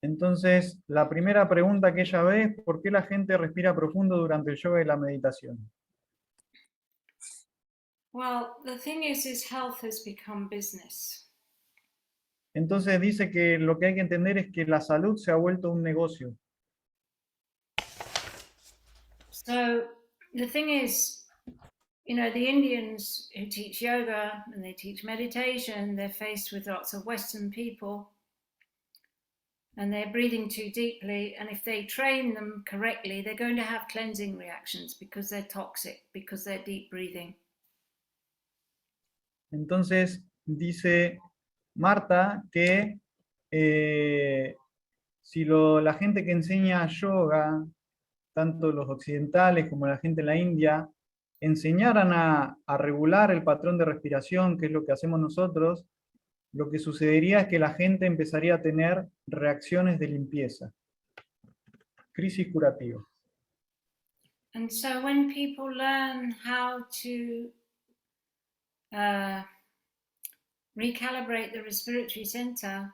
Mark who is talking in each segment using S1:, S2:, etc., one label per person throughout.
S1: Entonces, la primera pregunta que ella ve es ¿por qué la gente respira profundo durante el yoga y la meditación?
S2: Well, the thing is health has become business.
S1: Entonces dice que lo que hay que entender es que la salud se ha vuelto un negocio.
S2: So the thing is, you know, the Indians who teach yoga and they teach meditation, they're faced with lots of Western people and they're breathing too deeply. And if they train them correctly, they're going to have cleansing reactions because they're toxic, because they're deep breathing.
S1: Entonces dice Marta que si la gente que enseña yoga, tanto los occidentales como la gente en la India, enseñaran a regular el patrón de respiración, que es lo que hacemos nosotros, lo que sucedería es que la gente empezaría a tener reacciones de limpieza, crisis curativa.
S2: And so when people learn how to recalibrate the respiratory center,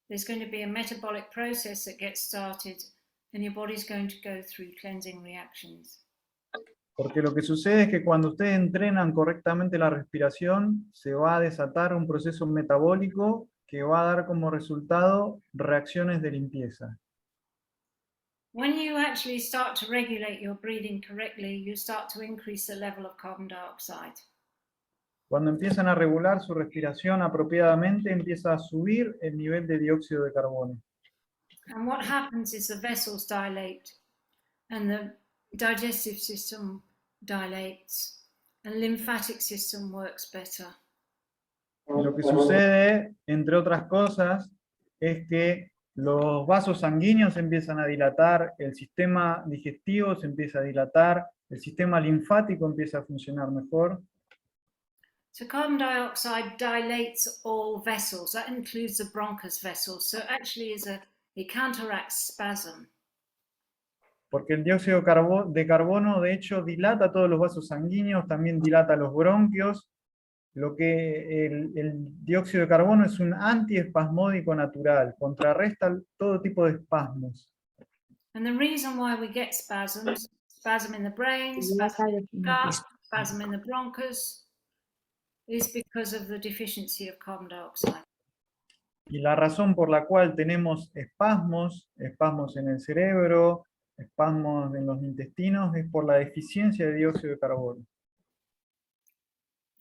S2: there's going to be a metabolic process that gets started and your body's going to go through cleansing reactions.
S1: Porque lo que sucede es que cuando ustedes entrenan correctamente la respiración, se va a desatar un proceso metabólico que va a dar como resultado reacciones de limpieza.
S2: When you actually start to regulate your breathing correctly, you start to increase the level of carbon dioxide.
S1: Cuando empiezan a regular su respiración apropiadamente, empieza a subir el nivel de dióxido de carbono.
S2: And what happens is the vessels dilate and the digestive system dilates and lymphatic system works better.
S1: Lo que sucede, entre otras cosas, es que los vasos sanguíneos empiezan a dilatar, el sistema digestivo se empieza a dilatar, el sistema linfático empieza a funcionar mejor.
S2: So carbon dioxide dilates all vessels. That includes the bronchus vessels. So actually it counteracts spasm.
S1: Porque el dióxido de carbono, de hecho, dilata todos los vasos sanguíneos, también dilata los bronquios. Lo que el dióxido de carbono es un antiespasmódico natural, contrarresta todo tipo de espasmos.
S2: And the reason why we get spasms, spasm in the brain, spasm in the gut, spasm in the bronchus, is because of the deficiency of carbon dioxide.
S1: Y la razón por la cual tenemos espasmos en el cerebro, espasmos en los intestinos, es por la deficiencia de dióxido de carbono.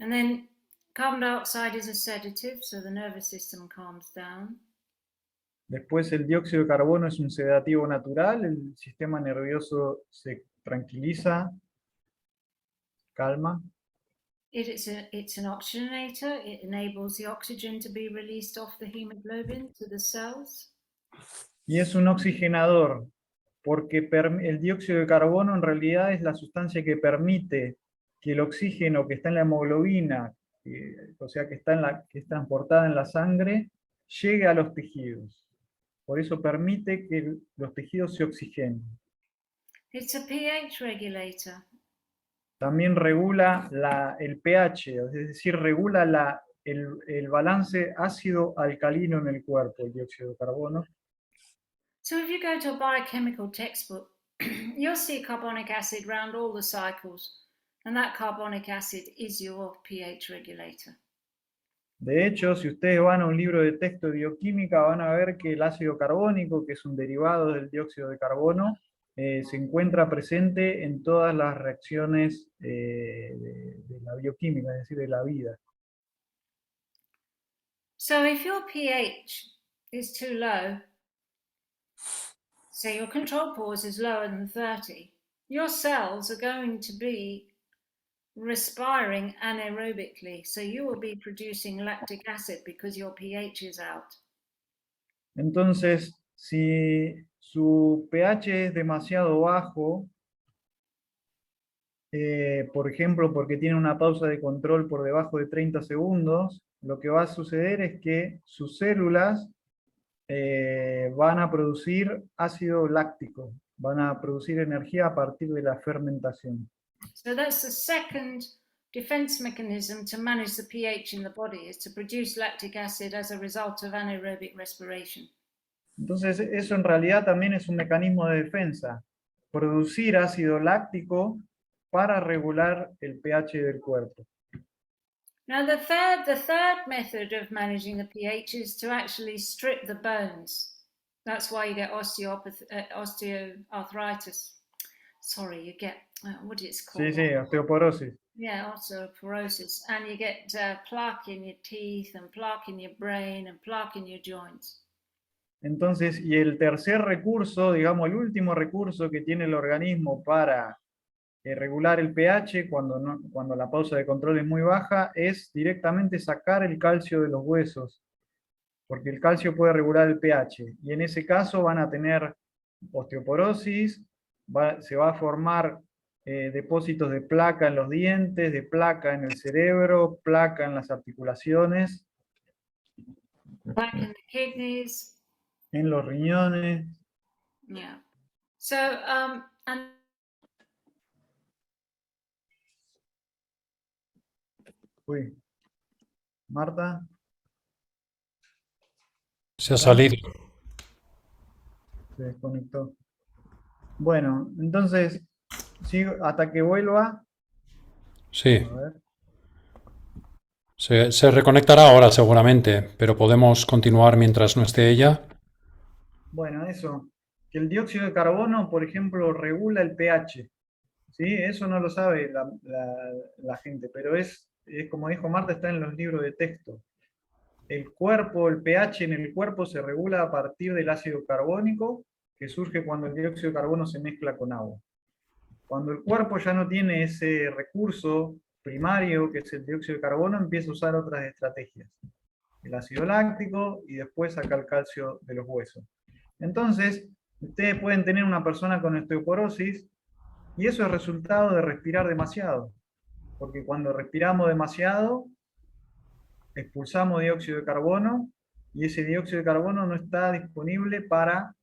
S2: And then carbon dioxide is a sedative, so the nervous system calms down.
S1: Después el dióxido de carbono es un sedativo natural, el sistema nervioso se tranquiliza, calma.
S2: It's an oxygenator. It enables the oxygen to be released off the hemoglobin to the cells.
S1: Y es un oxigenador, porque el dióxido de carbono en realidad es la sustancia que permite que el oxígeno que está en la hemoglobina, o sea que es transportada en la sangre, llegue a los tejidos. Por eso permite que los tejidos se oxigenen.
S2: It's a pH regulator.
S1: También regula el pH, es decir, regula el balance ácido-alcalino en el cuerpo, el dióxido de carbono.
S2: So if you go to a biochemical textbook, you'll see carbonic acid round all the cycles, and that carbonic acid is your pH regulator.
S1: De hecho, si ustedes van a un libro de texto de bioquímica, van a ver que el ácido carbónico, que es un derivado del dióxido de carbono, se encuentra presente en todas las reacciones de la bioquímica, es decir, de la vida.
S2: So if your pH is too low, say your control pause is lower than 30, your cells are going to be respiring anaerobically, so you will be producing lactic acid because your pH is out.
S1: Entonces, si su pH es demasiado bajo, por ejemplo, porque tiene una pausa de control por debajo de 30 segundos, lo que va a suceder es que sus células van a producir ácido láctico, van a producir energía a partir de la fermentación.
S2: So that's the second defense mechanism to manage the pH in the body, is to produce lactic acid as a result of anaerobic respiration.
S1: Entonces, eso en realidad también es un mecanismo de defensa. Producir ácido láctico para regular el pH del cuerpo.
S2: Now, the third method of managing the pH is to actually strip the bones. That's why you get osteoarthritis. Sorry, you get, what is it
S1: Sí,
S2: called?
S1: sí, osteoporosis.
S2: Yeah, osteoporosis. And you get plaque in your teeth and plaque in your brain and plaque in your joints.
S1: Entonces, y el tercer recurso, digamos, el último recurso que tiene el organismo para regular el pH cuando la pausa de control es muy baja, es directamente sacar el calcio de los huesos, porque el calcio puede regular el pH, y en ese caso van a tener osteoporosis, se va a formar depósitos de placa en los dientes, de placa en el cerebro, placa en las articulaciones,
S2: Plaque in the kidneys.
S1: en los riñones.
S2: Yeah. So, and
S1: Uy, Marta,
S3: Se ha
S1: ¿está?
S3: salido.
S1: Se desconectó. Bueno, entonces, sigo hasta que vuelva.
S3: Sí.
S1: A ver.
S3: Se reconectará ahora seguramente, pero podemos continuar mientras no esté ella.
S1: Bueno, eso. Que el dióxido de carbono, por ejemplo, regula el pH. ¿Sí? Eso no lo sabe la gente, pero es, como dijo Marta, está en los libros de texto. El cuerpo, el pH en el cuerpo se regula a partir del ácido carbónico, que surge cuando el dióxido de carbono se mezcla con agua. Cuando el cuerpo ya no tiene ese recurso primario, que es el dióxido de carbono, empieza a usar otras estrategias. El ácido láctico y después saca el calcio de los huesos. Entonces, ustedes pueden tener una persona con osteoporosis y eso es resultado de respirar demasiado. Porque cuando respiramos demasiado, expulsamos dióxido de carbono y ese dióxido de carbono no está disponible para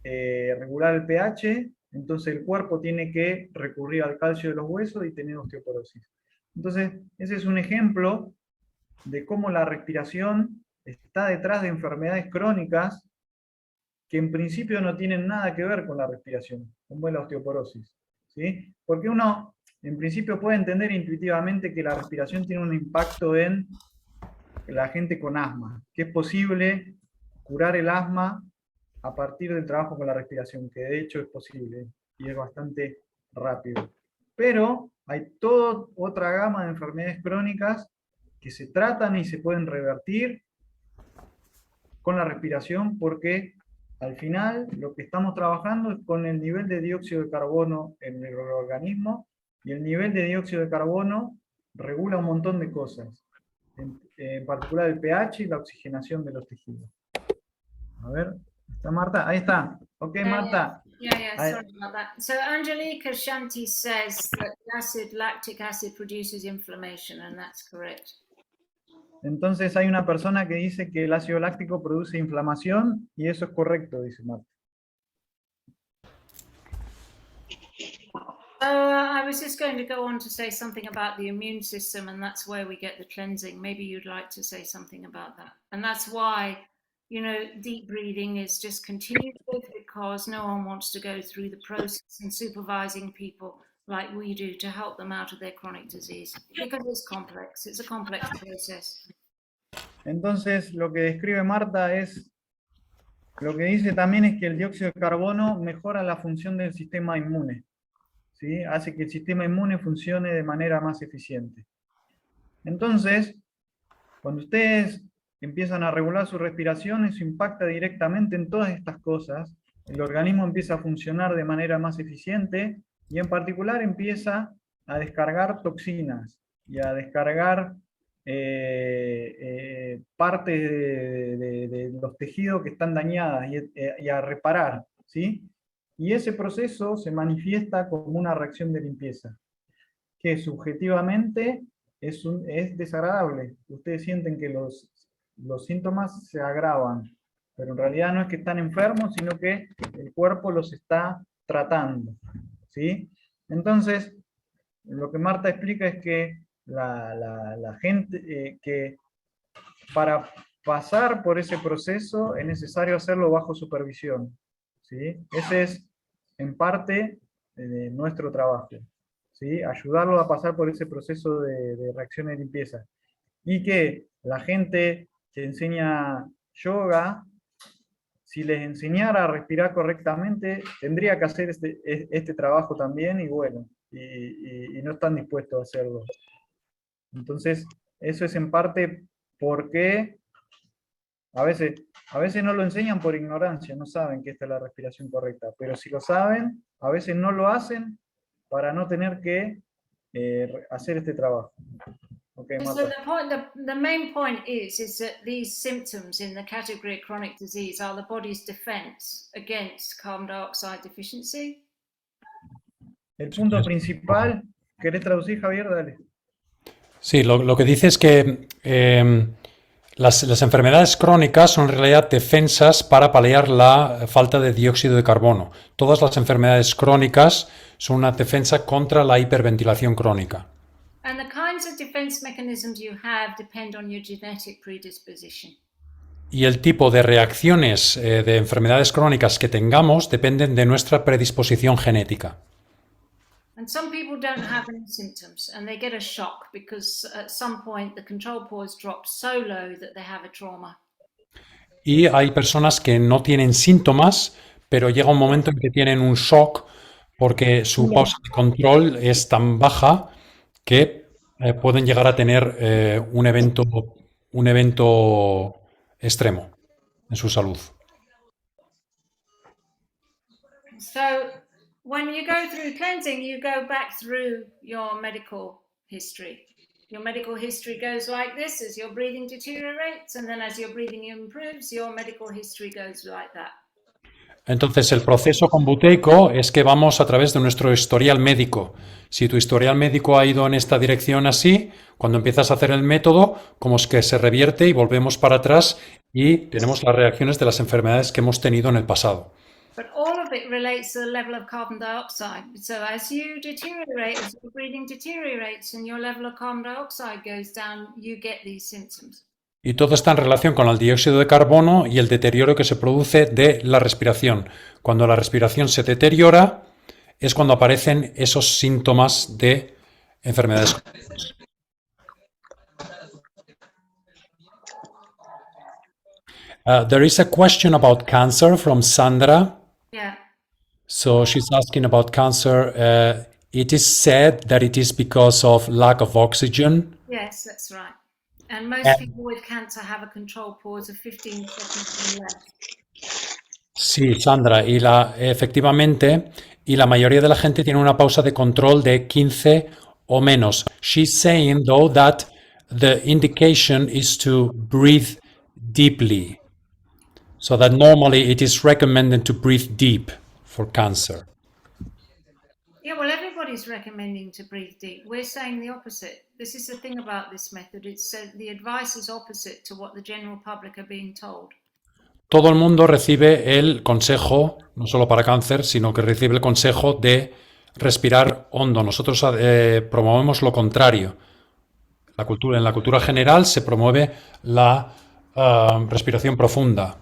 S1: regular el pH, entonces el cuerpo tiene que recurrir al calcio de los huesos y tener osteoporosis. Entonces, ese es un ejemplo de cómo la respiración está detrás de enfermedades crónicas que en principio no tienen nada que ver con la respiración, como es la osteoporosis. ¿Sí? Porque uno, en principio, puede entender intuitivamente que la respiración tiene un impacto en la gente con asma, que es posible curar el asma a partir del trabajo con la respiración, que de hecho es posible y es bastante rápido. Pero hay toda otra gama de enfermedades crónicas que se tratan y se pueden revertir con la respiración porque al final lo que estamos trabajando es con el nivel de dióxido de carbono en el organismo y el nivel de dióxido de carbono regula un montón de cosas, en particular el pH y la oxigenación de los tejidos. A ver, ¿está Marta? Ahí está. Ok, Marta.
S2: Yeah, sorry about that. So Angelica Shanti says that lactic acid produces inflammation, and that's correct.
S1: Entonces hay una persona que dice que el ácido láctico produce inflamación y eso es correcto, dice Marta.
S2: I was just going to go on to say something about the immune system, and that's where we get the cleansing. Maybe you'd like to say something about that. And that's why, you know, deep breathing is discontinued because no one wants to go through the process in supervising people like we do to help them out of their chronic disease, because it's complex. It's a complex process.
S1: Entonces lo que describe Marta es, lo que dice también es que el dióxido de carbono mejora la función del sistema inmune. ¿Sí? Hace que el sistema inmune funcione de manera más eficiente. Entonces, cuando ustedes empiezan a regular su respiración, eso impacta directamente en todas estas cosas. El organismo empieza a funcionar de manera más eficiente y en particular empieza a descargar toxinas y a descargar partes de los tejidos que están dañadas y a reparar, ¿sí? Y ese proceso se manifiesta como una reacción de limpieza, que subjetivamente es desagradable. Ustedes sienten que los síntomas se agravan, pero en realidad no es que están enfermos, sino que el cuerpo los está tratando. ¿Sí? Entonces, lo que Marta explica es que la gente, que para pasar por ese proceso, es necesario hacerlo bajo supervisión, ¿sí? Ese es, en parte, nuestro trabajo, ¿sí? Ayudarlo a pasar por ese proceso de reacción de limpieza. Y que la gente que enseña yoga, si les enseñara a respirar correctamente, tendría que hacer este trabajo también, y bueno, y no están dispuestos a hacerlo. Entonces, eso es en parte porque a veces no lo enseñan por ignorancia, no saben que esta es la respiración correcta, pero si lo saben, a veces no lo hacen para no tener que hacer este trabajo. Okay,
S2: So the main point is that these symptoms in the category of chronic disease are the body's defense against carbon dioxide deficiency.
S1: El punto principal, ¿querés traducir, Javier? Dale.
S3: Sí, lo que dice es que las enfermedades crónicas son en realidad defensas para paliar la falta de dióxido de carbono. Todas las enfermedades crónicas son una defensa contra la hiperventilación crónica.
S2: And the kinds of defense mechanisms you have depend on your genetic predisposition.
S3: Y el tipo de reacciones de enfermedades crónicas que tengamos dependen de nuestra predisposición genética.
S2: And some people don't have any symptoms and they get a shock because at some point the control pause drops so low that they have a trauma.
S3: Y hay personas que no tienen síntomas, pero llega un momento en que tienen un shock porque su pausa de control es tan baja que pueden llegar a tener un evento extremo en su salud.
S2: So when you go through cleansing, you go back through your medical history. Your medical history goes like this as your breathing deteriorates, and then as your breathing improves, your medical history goes like that.
S3: Entonces, el proceso con buteico es que vamos a través de nuestro historial médico. Si tu historial médico ha ido en esta dirección así, cuando empiezas a hacer el método, como es que se revierte y volvemos para atrás y tenemos las reacciones de las enfermedades que hemos tenido en el pasado.
S2: But all of it relates to the level of carbon dioxide. So as you deteriorate, as your breathing deteriorates and your level of carbon dioxide goes down, you get these symptoms.
S3: Y todo está en relación con el dióxido de carbono y el deterioro que se produce de la respiración. Cuando la respiración se deteriora es cuando aparecen esos síntomas de enfermedades. There is a question about cancer from Sandra.
S2: Yeah.
S3: So she's asking about cancer. It is said that it is because of lack of oxygen.
S2: Yes, that's right. And most people with cancer have a control pause of 15 seconds or less.
S3: Sí, Sandra, efectivamente, y la mayoría de la gente tiene una pausa de control de 15 o menos. She's saying, though, that the indication is to breathe deeply. So that normally it is recommended to breathe deep for cancer.
S2: Yeah, well, everybody's recommending to breathe deep. We're saying the opposite. This is the thing about this method. It's the advice is opposite to what the general public are being told.
S3: Todo el mundo recibe el consejo, no solo para cáncer, sino que recibe el consejo de respirar hondo. Nosotros promovemos lo contrario. En la cultura general se promueve la respiración profunda.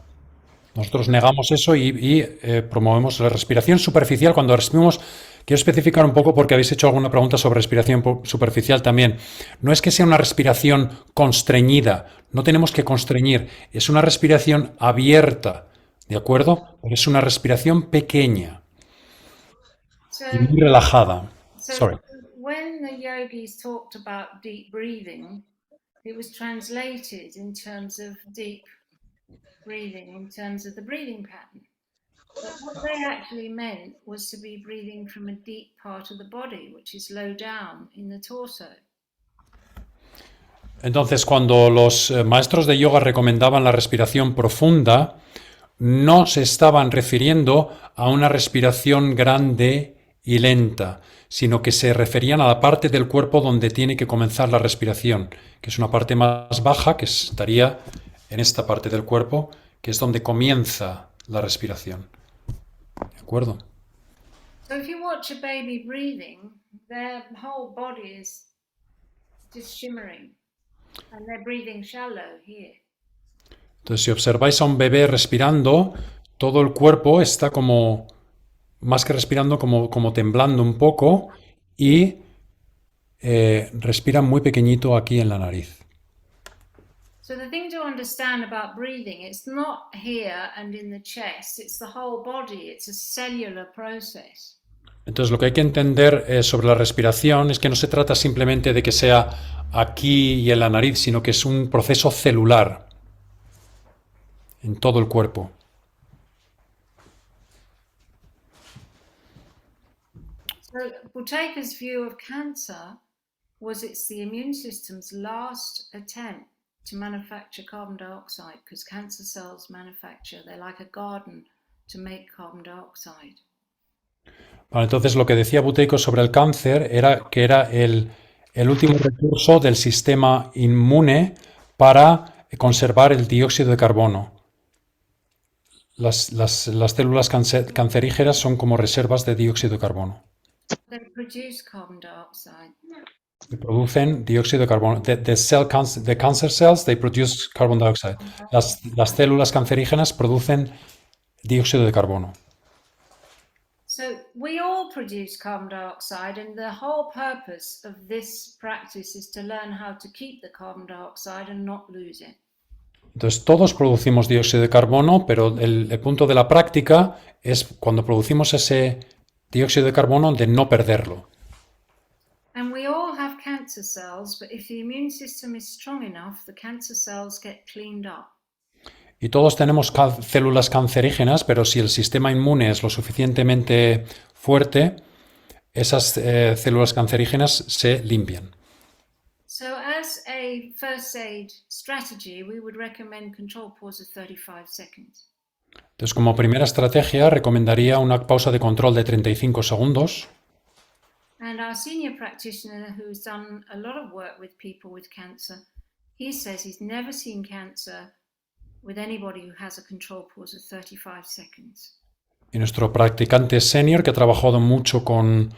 S3: Nosotros negamos eso y promovemos la respiración superficial. Cuando respiramos, quiero especificar un poco porque habéis hecho alguna pregunta sobre respiración superficial también. No es que sea una respiración constreñida, no tenemos que constreñir, es una respiración abierta, ¿de acuerdo? Pero es una respiración pequeña y muy relajada. Sorry.
S2: When the yogis talked about deep breathing, it was translated in terms of deep breathing, in terms of the breathing pattern. But what they actually meant was to be breathing from a deep part of the body, which is low down in the torso.
S3: Entonces, cuando los maestros de yoga recomendaban la respiración profunda, no se estaban refiriendo a una respiración grande y lenta, sino que se referían a la parte del cuerpo donde tiene que comenzar la respiración, que es una parte más baja, que estaría en esta parte del cuerpo, que es donde comienza la respiración. ¿De acuerdo?
S2: So if you watch a baby breathing, their whole body is just shimmering, and they're breathing shallow here.
S3: Entonces, si observáis a un bebé respirando, todo el cuerpo está como, más que respirando, como temblando un poco y respira muy pequeñito aquí en la nariz.
S2: So the thing to understand about breathing, it's not here and in the chest, it's the whole body, it's a cellular process.
S3: Entonces, lo que hay que entender sobre la respiración es que no se trata simplemente de que sea aquí y en la nariz, sino que es un proceso celular en todo el cuerpo.
S2: So Buteyka's view of cancer was it's the immune system's last attempt to manufacture carbon dioxide, because cancer cells manufacture, they're like a garden to make carbon dioxide.
S3: Vale, entonces, lo que decía Buteyko sobre el cáncer era que era el último recurso del sistema inmune para conservar el dióxido de carbono. Las células cancerígenas son como reservas de dióxido de carbono.
S2: They produce carbon dioxide.
S3: Producen dióxido de carbono. The cancer cells, they produce carbon dioxide. Las células cancerígenas producen dióxido de carbono.
S2: So we all produce carbon dioxide, and the whole purpose of this practice is to learn how to keep the carbon dioxide and not lose it.
S3: Entonces, todos producimos dióxido de carbono, pero el punto de la práctica es cuando producimos ese dióxido de carbono de no perderlo.
S2: And we all have cancer cells, but if the immune system is strong enough, the cancer cells get cleaned up.
S3: Y todos tenemos células cancerígenas, pero si el sistema inmune es lo suficientemente fuerte, esas células cancerígenas se limpian.
S2: So as a first aid strategy, we would recommend control pause of 35 seconds.
S3: Entonces, como primera estrategia, recomendaría una pausa de control de 35 segundos.
S2: And our senior practitioner, who's done a lot of work with people with cancer, he says he's never seen cancer with anybody who has a control pause of 35 seconds.
S3: Y nuestro practicante senior, que ha trabajado mucho con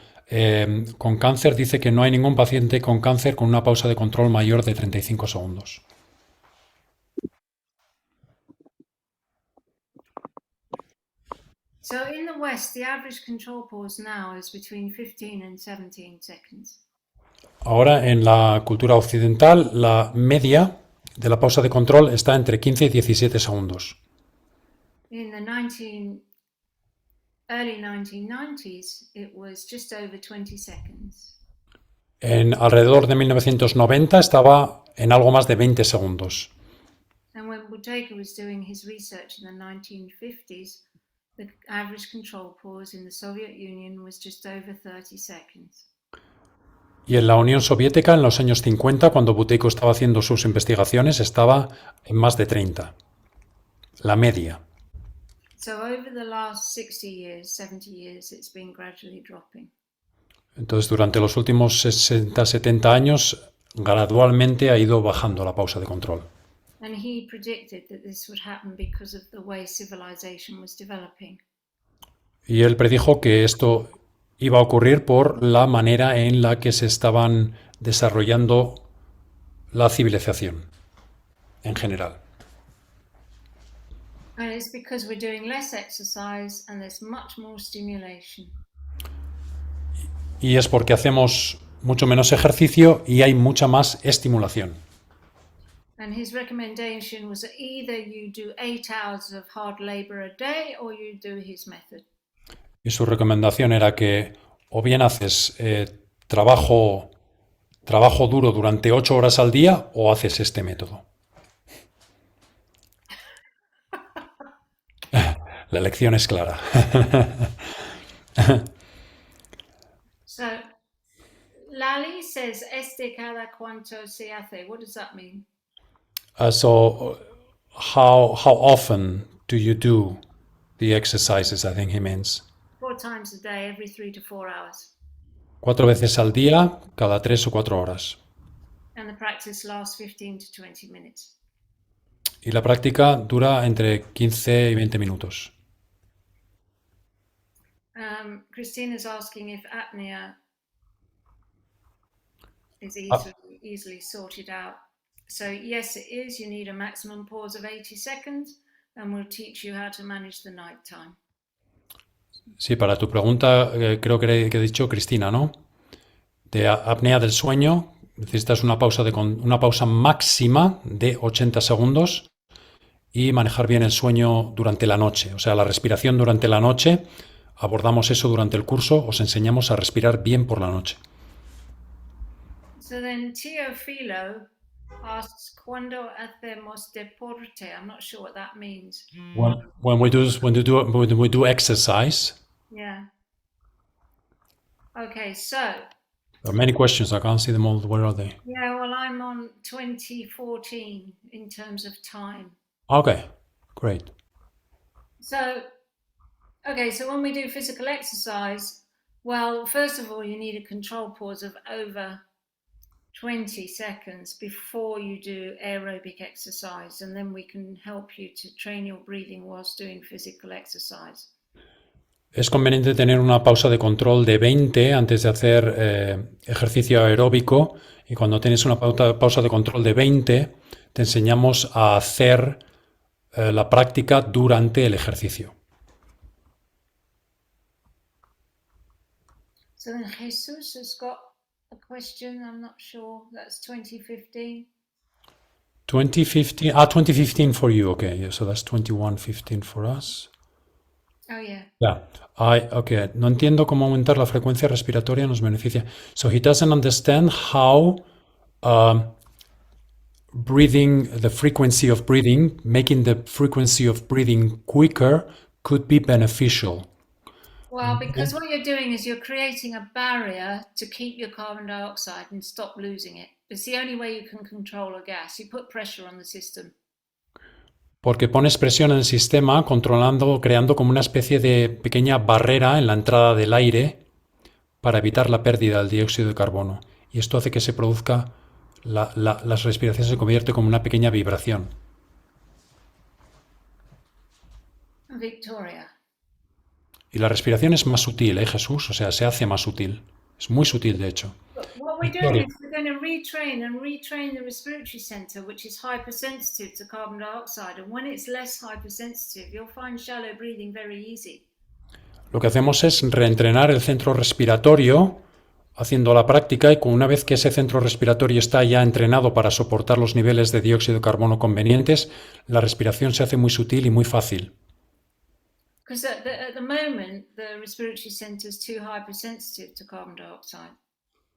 S3: cáncer, dice que no hay ningún paciente con cáncer con una pausa de control mayor de 35 segundos.
S2: So in the West, the average control pause now is between 15 and 17 seconds.
S3: Ahora, en la cultura occidental, la media de la pausa de control está entre 15 y 17 segundos.
S2: In the early 1990s, it was just over 20 seconds.
S3: En alrededor de 1990 estaba en algo más de 20 segundos.
S2: And when Buteyka was doing his research in the 1950s, the average control pause in the Soviet Union was just over 30 seconds.
S3: Y en la Unión Soviética, en los años 50, cuando Buteyko estaba haciendo sus investigaciones, estaba en más de 30. La media.
S2: So over the last 60 years, 70 years, it's been gradually dropping.
S3: Entonces, durante los últimos 60-70 años, gradualmente ha ido bajando la pausa de control.
S2: And he predicted that this would happen because of the way civilization was developing.
S3: Y él predijo que esto iba a ocurrir por la manera en la que se estaban desarrollando la civilización en general.
S2: And it's because we're doing less exercise and there's much more stimulation.
S3: Y es porque hacemos mucho menos ejercicio y hay mucha más estimulación.
S2: And his recommendation was that either you do 8 hours of hard labor a day or you do his method.
S3: Y su recomendación era que o bien haces trabajo duro durante 8 horas al día o haces este método. La elección es clara.
S2: So Lali says, cada cuánto se hace. What does that mean?
S3: So how often do you do the exercises? I think he means.
S2: 4 times a day, every 3 to 4 hours.
S3: 4 veces al día, cada 3 o 4 horas.
S2: And the practice lasts 15 to 20 minutes.
S3: Y la práctica dura entre 15 y 20 minutos.
S2: Christina's asking if apnea is easily sorted out. So yes, it is. You need a maximum pause of 80 seconds, and we'll teach you how to manage the night time.
S3: Sí, para tu pregunta, creo que he dicho Cristina, ¿no? De apnea del sueño, necesitas una pausa máxima de 80 segundos y manejar bien el sueño durante la noche. O sea, la respiración durante la noche, abordamos eso durante el curso, os enseñamos a respirar bien por la noche.
S2: So then Teofilo asks, ¿cuándo hacemos deporte? I'm not sure what that means.
S3: When we do exercise.
S2: Yeah. Okay, so.
S3: There are many questions. I can't see them all. Where are they?
S2: Yeah, well, I'm on 2014 in terms of time.
S3: Okay, great.
S2: So, okay, so when we do physical exercise, well, first of all, you need a control pause of over 20 seconds before you do aerobic exercise, and then we can help you to train your breathing whilst doing physical exercise.
S3: Es conveniente tener una pausa de control de 20 antes de hacer ejercicio aeróbico, y cuando tienes una pausa de control de 20 te enseñamos a hacer la práctica durante el ejercicio.
S2: So then Jesus has got a question, I'm not sure, that's 2015.
S3: 2015 for you, okay, yeah, so that's 21:15 for us.
S2: Oh, yeah.
S3: Yeah. Okay. No entiendo cómo aumentar la frecuencia respiratoria nos beneficia. So he doesn't understand how breathing, the frequency of breathing, making the frequency of breathing quicker could be beneficial.
S2: Well, because what you're doing is you're creating a barrier to keep your carbon dioxide and stop losing it. It's the only way you can control a gas. You put pressure on the system.
S3: Porque pones presión en el sistema, creando como una especie de pequeña barrera en la entrada del aire para evitar la pérdida del dióxido de carbono. Y esto hace que se produzca, las respiraciones se convierte como una pequeña vibración.
S2: Victoria.
S3: Y la respiración es más sutil, Jesús? O sea, se hace más sutil. Es muy sutil, de hecho.
S2: What we're doing is we're going to retrain the respiratory center, which is hypersensitive to carbon dioxide. And when it's less hypersensitive, you'll find shallow breathing very easy.
S3: Lo que hacemos es reentrenar el centro respiratorio haciendo la práctica, y una vez que ese centro respiratorio está ya entrenado para soportar los niveles de dióxido de carbono convenientes, la respiración se hace muy sutil y muy fácil.
S2: Because at the moment, the respiratory center is too hypersensitive to carbon dioxide.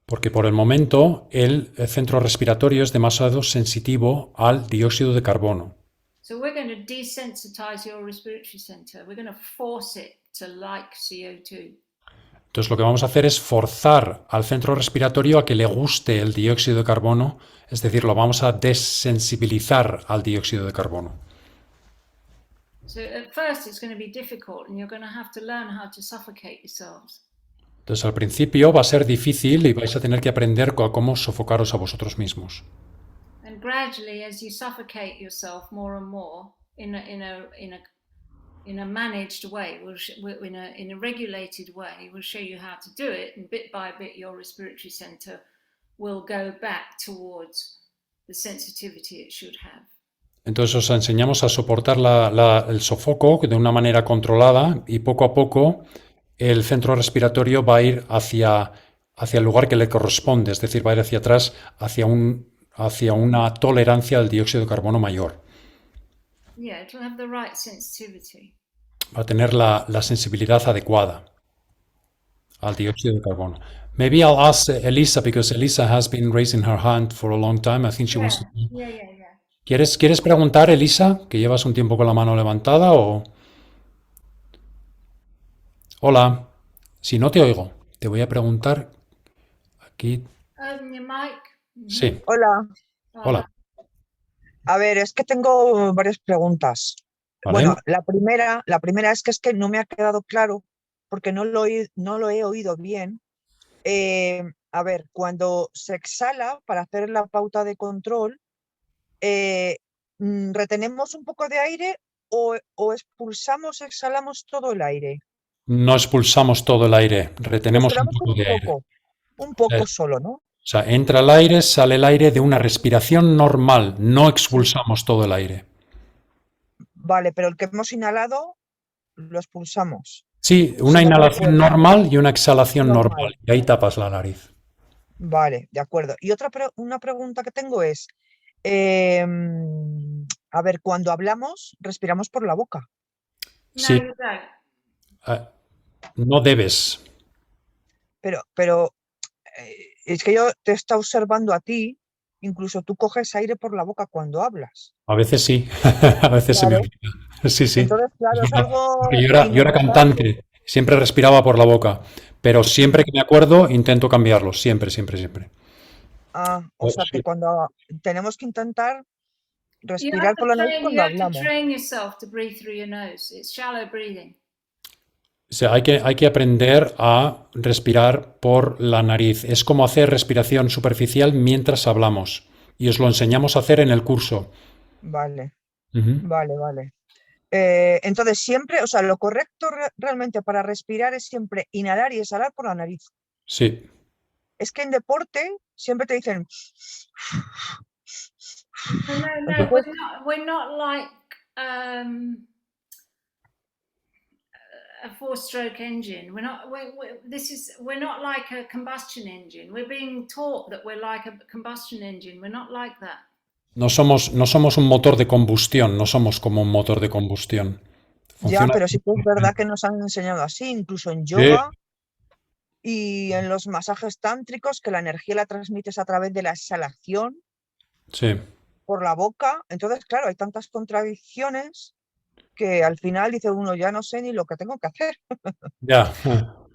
S3: Porque por el momento el centro respiratorio es demasiado sensitivo al dióxido de carbono.
S2: So we're going to desensitize your respiratory center. We're going to force it to like CO2.
S3: Entonces lo que vamos a hacer es forzar al centro respiratorio a que le guste el dióxido de carbono, es decir, lo vamos a desensibilizar al dióxido de carbono.
S2: So at first it's going to be difficult and you're going to have to learn how to suffocate yourselves.
S3: Entonces al principio va a ser difícil y vais a tener que aprender a cómo sofocaros a vosotros mismos.
S2: And gradually, as you suffocate yourself more and more in a managed way, in a regulated way, we'll show you how to do it, and bit by bit your respiratory center will go back towards the sensitivity it should have.
S3: Entonces os enseñamos a soportar el sofoco de una manera controlada, y poco a poco el centro respiratorio va a ir hacia el lugar que le corresponde, es decir, va a ir hacia atrás, hacia una tolerancia al dióxido de carbono mayor.
S2: Yeah, it will have the right sensitivity.
S3: Va a tener la sensibilidad adecuada al dióxido de carbono. Maybe I'll ask Elisa, because Elisa has been raising her hand for a long time. I think she wants to...
S2: Yeah.
S3: ¿Quieres preguntar, Elisa, que llevas un tiempo con la mano levantada, o...? Hola, si no te oigo, te voy a preguntar aquí.
S2: Your mic.
S3: Sí.
S4: Hola.
S3: Hola.
S4: A ver, es que tengo varias preguntas.
S3: ¿Vale?
S4: Bueno, la primera es que no me ha quedado claro porque no lo he oído bien. A ver, cuando se exhala para hacer la pauta de control, ¿retenemos un poco de aire o expulsamos, exhalamos todo el aire?
S3: No expulsamos todo el aire, retenemos un poco de aire.
S4: Un poco solo, ¿no?
S3: O sea, entra el aire, sale el aire de una respiración normal, no expulsamos todo el aire.
S4: Vale, pero el que hemos inhalado lo expulsamos.
S3: Sí, una
S4: Si no me
S3: inhalación
S4: recuerdo.
S3: normal y una exhalación normal.
S4: Normal.
S3: Y ahí tapas la nariz.
S4: Vale, de acuerdo. Y una pregunta que tengo es, a ver, cuando hablamos, respiramos por la boca.
S2: No,
S3: Sí,
S2: you don't.
S3: no debes.
S4: Pero es que yo te está observando a ti, incluso tú coges aire por la boca cuando hablas.
S3: A veces sí, a veces se me
S4: Claro.
S3: olvida. Sí, sí.
S4: Entonces, claro, es algo
S3: Porque yo era
S4: innecesario.
S3: cantante, siempre respiraba por la boca, pero siempre que me acuerdo intento cambiarlo, siempre, siempre, siempre.
S4: O sea que cuando tenemos que intentar
S2: You have
S4: respirar
S2: to
S4: por la nariz
S2: train,
S4: cuando hablamos.
S2: yourself to breathe through your nose. It's shallow breathing.
S3: O sea, hay que aprender a respirar por la nariz. Es como hacer respiración superficial mientras hablamos. Y os lo enseñamos a hacer en el curso.
S4: Vale,
S3: Ujú.
S4: vale. Entonces siempre, o sea, lo correcto realmente para respirar es siempre inhalar y exhalar por la nariz.
S3: Sí.
S4: Es que en deporte siempre te dicen,
S2: No,
S4: Entonces-
S2: we're not like a four-stroke engine. We're not like a combustion engine. We're being taught that we're like a combustion engine. We're not like that.
S3: No somos un motor de combustión, no somos como un motor de combustión.
S4: ya,
S3: Funciona.
S4: pero sí que es verdad que nos han enseñado así, incluso en
S3: Sí,
S4: yoga y en los masajes tántricos, que la energía la transmites a través de la exhalación
S3: sí.
S4: por la boca. Entonces, claro, hay tantas contradicciones que al final dice uno, ya no sé ni lo que tengo que hacer.
S3: Ya.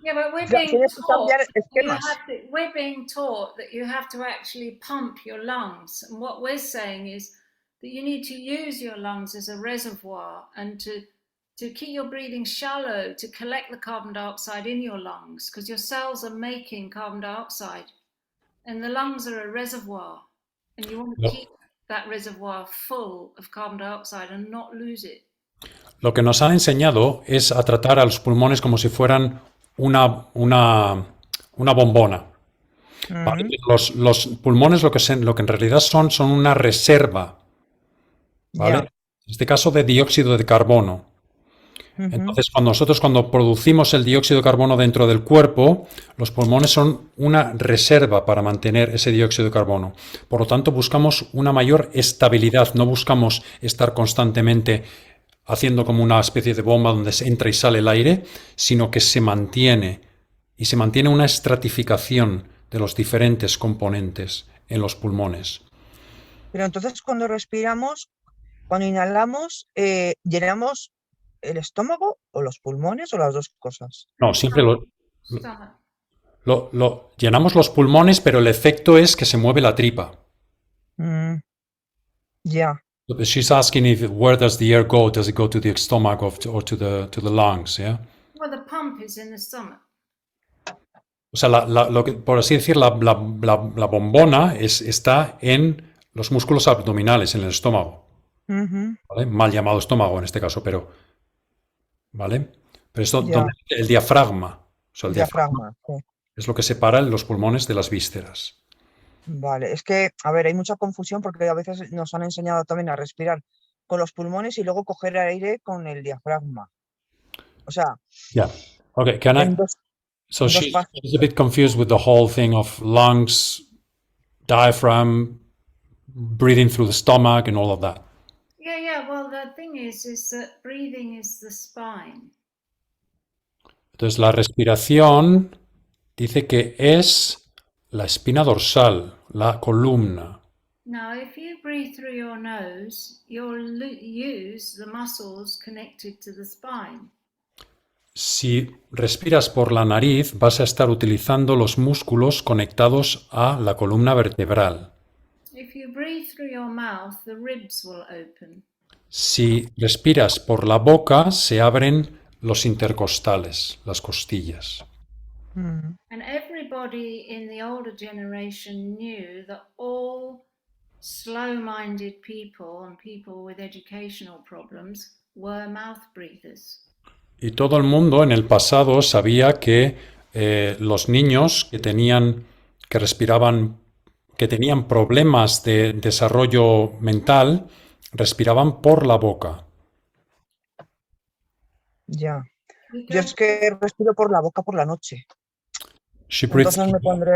S2: Yeah, but we're
S4: Ya,
S2: being
S4: tienes que
S2: taught
S4: cambiar
S2: you
S4: esquemas.
S2: we're being taught that you have to actually pump your lungs. And what we're saying is that you need to use your lungs as a reservoir and to keep your breathing shallow to collect the carbon dioxide in your lungs because your cells are making carbon dioxide and the lungs are a reservoir and you want to
S3: Lo,
S2: keep that reservoir full of carbon dioxide and not lose it.
S3: lo que nos han enseñado es a tratar a los pulmones como si fueran una bombona. ¿Vale?
S4: Mm,
S3: Los pulmones lo que en realidad son una reserva, ¿vale?
S4: ya.
S3: En este caso de dióxido de carbono.
S4: Ujú,
S3: Entonces, cuando producimos el dióxido de carbono dentro del cuerpo, los pulmones son una reserva para mantener ese dióxido de carbono. Por lo tanto, buscamos una mayor estabilidad, no buscamos estar constantemente haciendo como una especie de bomba donde se entra y sale el aire, sino que se mantiene y se mantiene una estratificación de los diferentes componentes en los pulmones.
S4: Pero entonces cuando respiramos, cuando inhalamos, llenamos el estómago o los pulmones o las dos cosas.
S3: No, siempre
S2: Stomach.
S3: llenamos los pulmones, pero el efecto es que se mueve la tripa.
S4: Mm, ya.
S3: She's asking where does the air go? Does it go to the stomach or to the lungs? Yeah.
S2: Well, the pump is in the stomach.
S3: O sea, por así decir, la bombona está en los músculos abdominales, en el estómago.
S4: Ujú,
S3: ¿Vale? Mal llamado estómago en este caso, pero ¿vale? Pero esto
S4: ya.
S3: donde el diafragma. O sea, el diafragma
S4: Diafragma. Sí.
S3: es lo que separa los pulmones de las vísceras.
S4: Vale, es que, a ver, hay mucha confusión porque a veces nos han enseñado también a respirar con los pulmones y luego coger aire con el diafragma. O sea,
S3: Yeah. Okay,
S4: en dos,
S3: so
S4: en dos
S3: she's
S4: pasos.
S3: a bit confused with the whole thing of lungs, diaphragm, breathing through the stomach and all of that.
S2: Yeah. Well, the thing is that breathing is the spine.
S3: Entonces la respiración dice que es la espina dorsal, la columna.
S2: Now, if you breathe through your nose, you'll use the muscles connected to the spine.
S3: Si respiras por la nariz, vas a estar utilizando los músculos conectados a la columna vertebral.
S2: If you breathe through your mouth, the ribs will open.
S3: Si respiras por la boca, se abren los intercostales, las costillas.
S4: Mm,
S2: And everybody in the older generation knew that all slow-minded people and people with educational problems were mouth breathers.
S3: Y todo el mundo en el pasado sabía que los niños que tenían que respiraban, que tenían problemas de desarrollo mental, respiraban por la boca.
S4: Ya.
S2: We
S4: Yo
S2: don't-
S4: es que respiro por la boca por la noche.
S3: She breathes.
S4: Entonces me pondré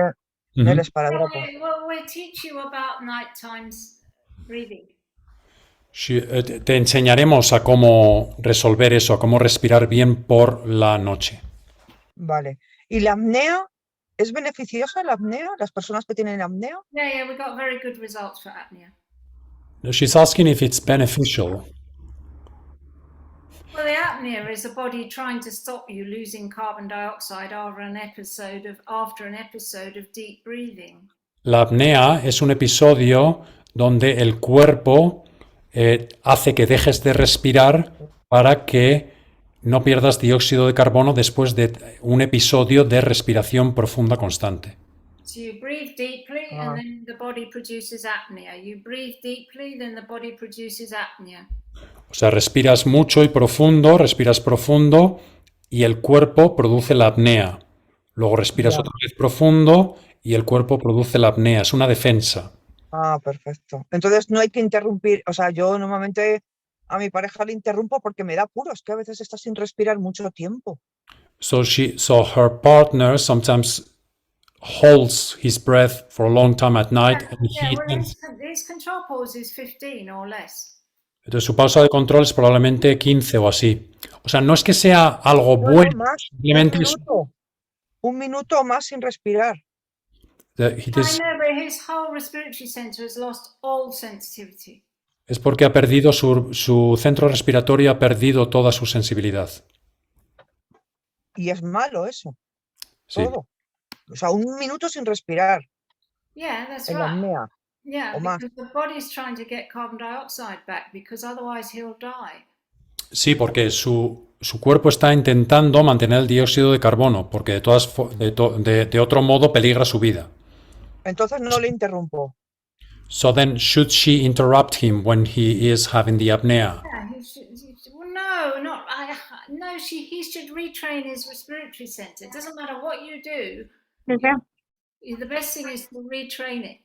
S3: Ujú.
S4: el esparadrapo.
S2: Well, we'll teach you about night times breathing.
S3: Te enseñaremos a cómo resolver eso, a cómo respirar bien por la noche.
S4: Vale. ¿Y la apnea? ¿Es beneficiosa la apnea? ¿Las personas que tienen apnea?
S2: Yeah, we got very good results for apnea.
S3: She's asking if it's beneficial.
S2: Well, the apnea is the body trying to stop you losing carbon dioxide after an episode of deep breathing.
S3: La apnea es un episodio donde el cuerpo hace que dejes de respirar para que no pierdas dióxido de carbono después de un episodio de respiración profunda constante.
S2: So you breathe deeply
S4: Ah.
S2: and then the body produces apnea. You breathe deeply, then the body produces apnea.
S3: O sea, respiras mucho y respiras profundo y el cuerpo produce la apnea. Luego respiras
S4: Ya.
S3: otra vez profundo y el cuerpo produce la apnea. Es una defensa.
S4: Ah, perfecto. Entonces no hay que interrumpir. O sea, yo normalmente a mi pareja le interrumpo porque me da puros, que a veces está sin respirar mucho tiempo.
S3: So her partner sometimes holds his breath for a long time at night. And
S2: Yeah,
S3: he
S2: well,
S3: thinks-
S2: his control pause is 15 or less.
S3: entonces su pausa de control es probablemente 15 o así. O sea, no es que sea algo
S4: No, no,
S3: bueno,
S4: más.
S3: simplemente es,
S4: Un minuto o más sin respirar.
S3: it
S2: I
S3: is-
S2: know, but his whole respiratory center has lost all sensitivity.
S3: es porque ha perdido su centro respiratorio, ha perdido toda su sensibilidad.
S4: Y es malo eso,
S3: Sí.
S4: todo. O sea, un minuto sin respirar
S2: Yeah, that's
S4: en la
S2: right.
S4: apnea.
S2: Yeah,
S4: o más.
S2: because the body's trying to get carbon dioxide back because otherwise he'll die.
S3: Sí, porque su cuerpo está intentando mantener el dióxido de carbono, porque de otro modo peligra su vida.
S4: Entonces no le interrumpo.
S3: So then, should she interrupt him when he is having the apnea?
S2: Yeah, well, no, not no. He should retrain his respiratory center. It doesn't matter what you do. The best thing is to retrain it.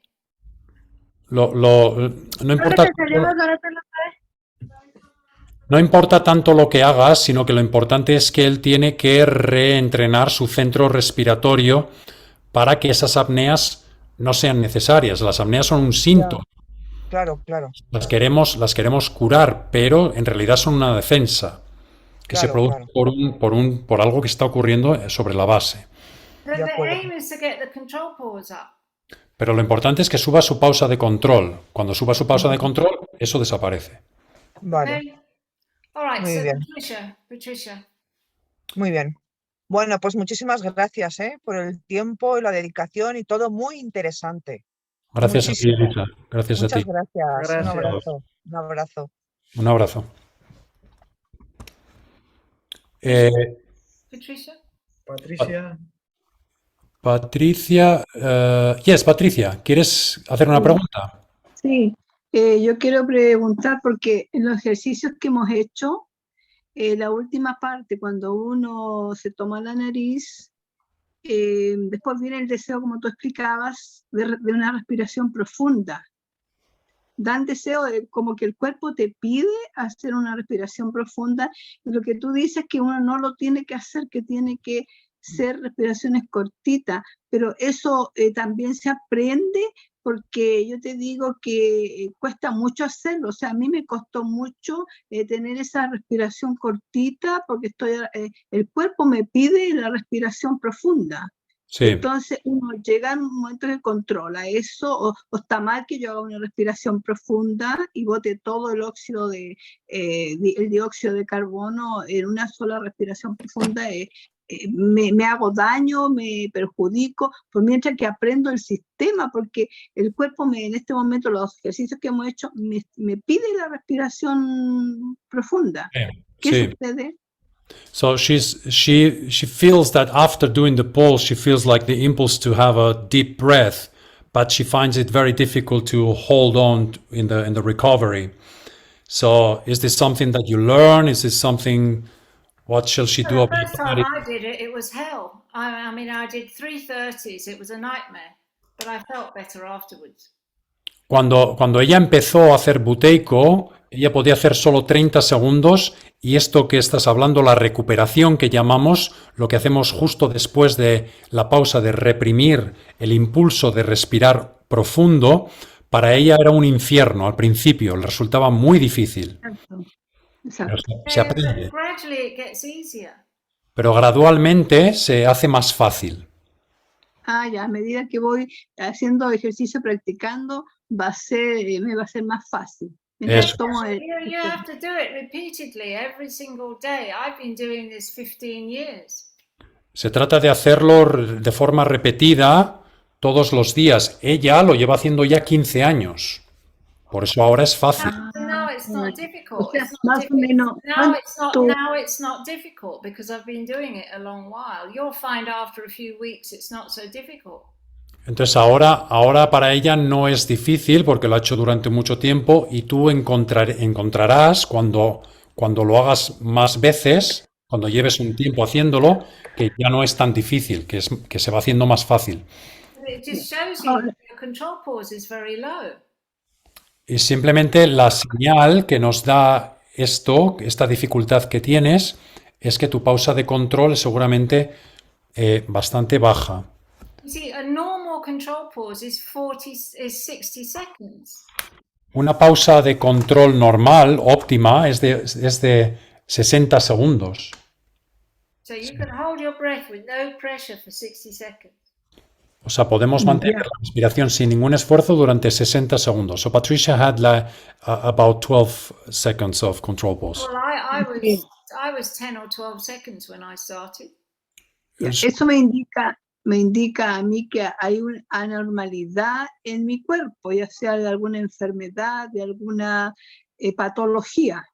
S3: No importa, no importa tanto lo que hagas, sino que lo importante es que él tiene que reentrenar su centro respiratorio para que esas apneas no sean necesarias. Las apneas son un síntoma.
S4: Claro, claro.
S3: Las queremos curar, pero en realidad son una defensa que se
S4: Claro,
S3: produce
S4: claro.
S3: por algo que está ocurriendo sobre la base.
S2: But
S4: De
S2: the
S4: acuerdo.
S2: aim is to get the control pause up.
S3: Pero lo importante es que suba su pausa de control. Cuando suba su pausa de control, eso desaparece.
S4: Vale,
S2: Okay? All right,
S4: Muy
S2: so
S4: bien.
S2: Patricia.
S4: muy bien. Bueno, pues muchísimas gracias, por el tiempo y la dedicación y todo muy interesante.
S3: Gracias a ti,
S4: Muchísimo.
S3: Elisa. Gracias a
S4: Muchas
S3: ti.
S4: gracias.
S1: Gracias.
S4: Un abrazo. Un abrazo.
S3: Un abrazo.
S2: Patricia?
S1: Patricia,
S3: Patricia, Patricia, ¿quieres hacer una pregunta?
S5: Sí, yo quiero preguntar porque en los ejercicios que hemos hecho, la última parte, cuando uno se toma la nariz, después viene el deseo, como tú explicabas, de una respiración profunda. Dan deseo como que el cuerpo te pide hacer una respiración profunda, y lo que tú dices que uno no lo tiene que hacer, que tiene que ser respiraciones cortitas, pero eso también se aprende, porque yo te digo que cuesta mucho hacerlo. O sea, a mí me costó mucho tener esa respiración cortita, porque el cuerpo me pide la respiración profunda.
S3: Sí,
S5: Entonces uno llega en un momento que controla eso, o está mal que yo haga una respiración profunda y bote todo el óxido el dióxido de carbono en una sola respiración profunda. Me hago daño, me perjudico, pues mientras que aprendo el sistema, porque el cuerpo en este momento, los ejercicios que hemos hecho, me pide la respiración profunda. ¿Qué
S3: sí.
S5: sucede?
S3: So she feels that after doing the pulse, she feels like the impulse to have a deep breath, but she finds it very difficult to hold on in the recovery. So is this something that you learn? Is this something? What shall she do
S2: The
S3: about
S2: first time
S3: it?
S2: I did it, it was hell. I mean, I did 3:30s. It was a nightmare. but I felt better afterwards.
S3: Cuando ella empezó a hacer buteico, ella podía hacer solo 30 segundos y esto que estás hablando, la recuperación que llamamos, lo que hacemos justo después de la pausa de reprimir el impulso de respirar profundo, para ella era un infierno al principio, le resultaba muy difícil.
S5: Exacto.
S3: Pero
S5: Exacto.
S3: se
S2: But
S3: aprende,
S2: gradually it gets easier.
S3: pero gradualmente se hace más fácil.
S5: Ah, ya, a medida que voy haciendo ejercicio, practicando, me va a ser más fácil. Mientras
S3: Eso.
S5: tomo
S2: You have to do it repeatedly every single day. I've been doing this 15 years.
S3: Se trata de hacerlo de forma repetida todos los días. Ella lo lleva haciendo ya 15 años. Por eso ahora es fácil.
S2: So now it's not
S5: o
S2: difficult.
S5: sea,
S2: It's not
S5: más o
S2: difficult.
S5: menos,
S2: Now it's not difficult because I've been doing it a long while. You'll find after a few weeks it's not so difficult.
S3: Entonces ahora para ella no es difícil porque lo ha hecho durante mucho tiempo y tú encontrarás cuando lo hagas más veces, cuando lleves un tiempo haciéndolo, que ya no es tan difícil, que se va haciendo más fácil.
S2: It just shows you that your control pause is very low.
S3: Y simplemente la señal que nos da esta dificultad que tienes, es que tu pausa de control es seguramente bastante baja.
S2: You see, a normal control pause is 60 seconds.
S3: Una pausa de control normal, óptima, es de 60 segundos.
S2: So you can hold your breath with no pressure for 60 seconds.
S3: O sea, podemos mantener la respiración sin ningún esfuerzo durante 60 segundos. So Patricia had about 12 seconds of control pause.
S2: Well, I was 10 or 12 seconds when I started.
S5: Eso me indica a mí que hay una anormalidad en mi cuerpo, ya sea de alguna enfermedad, de alguna patología.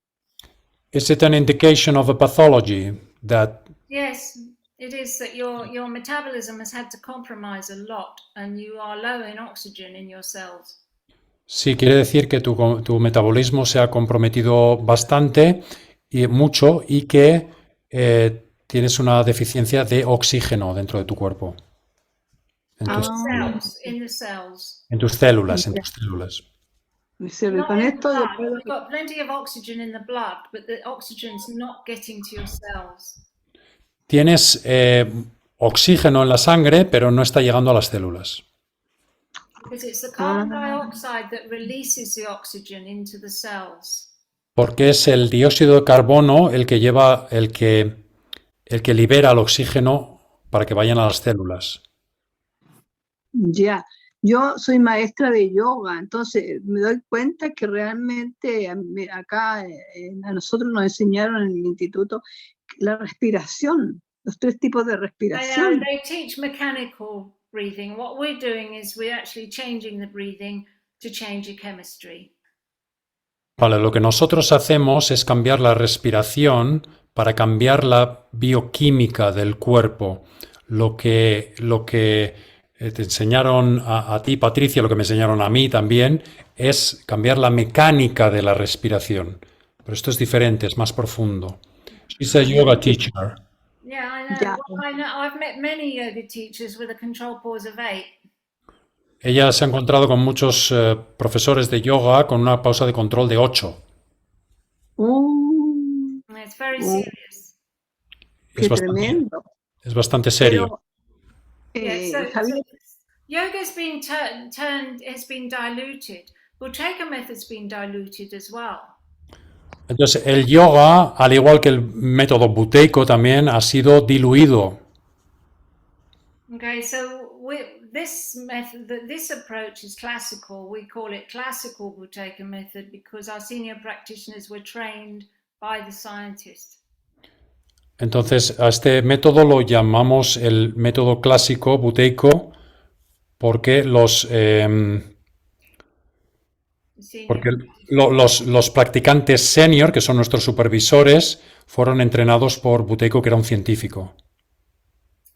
S3: Is it an indication of a pathology that
S2: Yes, it is that your metabolism has had to compromise a lot and you are low in oxygen in your cells.
S3: sí quiere decir que tu metabolismo se ha comprometido bastante y mucho y que tienes una deficiencia de oxígeno dentro de tu cuerpo? En tus
S2: In the cells.
S3: en tus células, en tus células.
S5: Y con esto yo puedo...
S2: You've got plenty of oxygen in the blood, but the oxygen's not getting to your cells.
S3: Tienes oxígeno en la sangre, pero no está llegando a las células.
S2: Because it's the carbon dioxide that releases the oxygen into the cells.
S3: Porque es el dióxido de carbono el que lleva, el que libera el oxígeno para que vayan a las células.
S5: Ya, yo soy maestra de yoga, entonces me doy cuenta que realmente acá a nosotros nos enseñaron en el instituto la respiración, los 3 tipos de respiración.
S2: They teach mechanical breathing. What we're doing is we're actually changing the breathing to change your chemistry.
S3: Vale, lo que nosotros hacemos es cambiar la respiración para cambiar la bioquímica del cuerpo. Lo que te enseñaron a ti, Patricia, lo que me enseñaron a mí también, es cambiar la mecánica de la respiración. Pero esto es diferente, es más profundo. She's a yoga teacher.
S2: Yeah, I know.
S5: Yeah.
S2: Well, I know. I've met many yoga teachers with a control pause of 8.
S3: Ella se ha encontrado con muchos profesores de yoga con una pausa de control de 8.
S2: It's very serious.
S5: Qué tremendo.
S3: Es bastante serio.
S2: Yeah,
S5: Javier,
S2: yoga has been has been diluted. Buteyko method's been diluted as well.
S3: Entonces, el yoga, al igual que el método buteico, también ha sido diluido.
S2: Okay, so this method, this approach is classical. We call it classical Buteyko method because our senior practitioners were trained by the scientists.
S3: Entonces, a este método lo llamamos el método clásico buteico porque los practicantes senior, que son nuestros supervisores, fueron entrenados por Buteyko, que era un científico.